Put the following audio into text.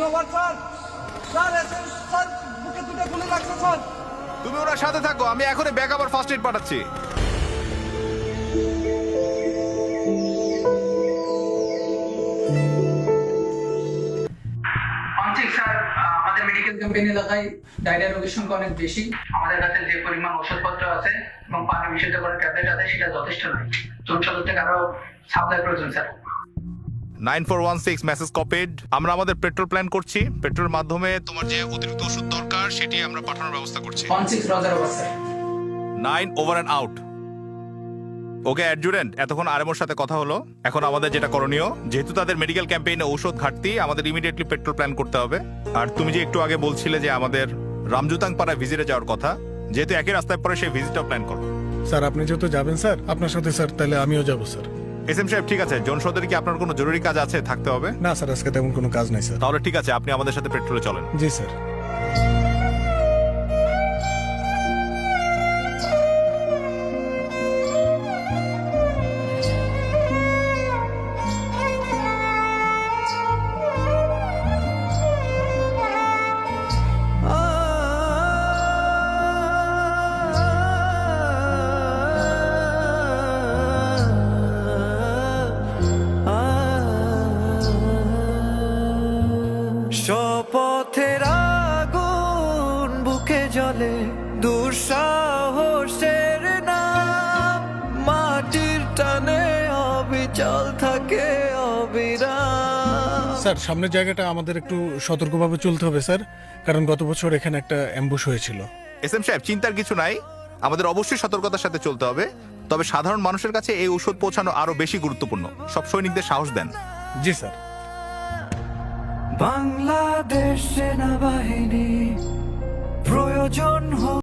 আমার sir sir sir বুকে দুটো গুলি লাগছে স্যার। তুমি ওনার সাথে থাকো, আমি এখনই ব্যাকআপ আর ফার্স্ট এড পাঠাচ্ছি। ঠিক স্যার, আমাদের মেডিকেল ক্যাম্পেইন এলাকায় ডায়রিয়া রোগীর সংখ্যা অনেক বেশি। আমাদের কাছে যে পরিমাণ ওষুধপত্র আছে এবং পানি বিশুদ্ধ করার ট্যাবলেট আছে সেটা যথেষ্ট নয়। চুন সদর থেকে আরো সাপ্লাই প্রয়োজন স্যার। 9416 message copied. আমরা আমাদের পেট্রোল প্ল্যান করছি। পেট্রোলের মাধ্যমে তোমার যে অতিরিক্ত ওষুধ দরকার সেটি আমরা পাঠানোর ব্যবস্থা করছি। 16 roger over sir. 9 over and out. Okay adjutant, এতক্ষণ আরএমওর সাথে কথা হলো। এখন আমাদের যেটা করণীয়, যেহেতু তাদের মেডিকেল ক্যাম্পেইনে ঔষধ ঘাটতি, আমাদের ইমিডিয়েটলি পেট্রোল প্ল্যান করতে হবে। আর তুমি যে একটু আগে বলছিলে যে আমাদের রামজুতাং পাড়ায় ভিজিটে যাওয়ার কথা, যেহেতু একই রাস্তায় পরে সেই ভিজিটটা প্ল্যান করো। স্যার আপনি যেহেতু যাবেন স্যার, আপনার সাথে স্যার তাহলে আমিও যাবো স্যার। এসএম সাহেব ঠিক আছে, জন সদরে কি আপনার কোনো জরুরি কাজ আছে, থাকতে হবে? না স্যার, আজকে তেমন কোনো কাজ নাই স্যার। তাহলে ঠিক আছে, আপনি আমাদের সাথে পেট্রোলে চলেন। জি স্যার। শপথের আগুন বুকে জ্বলে, দুঃসাহসের নাম, মাটির টানে অবিচল থাকে অবিরাম। স্যার সামনের জায়গাটা আমাদের একটু সতর্কভাবে চলতে হবে স্যার, কারণ গত বছর এখানে একটা অ্যাম্বুশ হয়েছিল। এসএম সাহেব চিন্তার কিছু নাই, আমাদের অবশ্যই সতর্কতার সাথে চলতে হবে। তবে সাধারণ মানুষের কাছে এই ঔষধ পৌঁছানো আরো বেশি গুরুত্বপূর্ণ। সব সৈনিকদের সাহস দেন। জি স্যার। বাংলাদেশ সেনাবাহিনী প্রয়োজন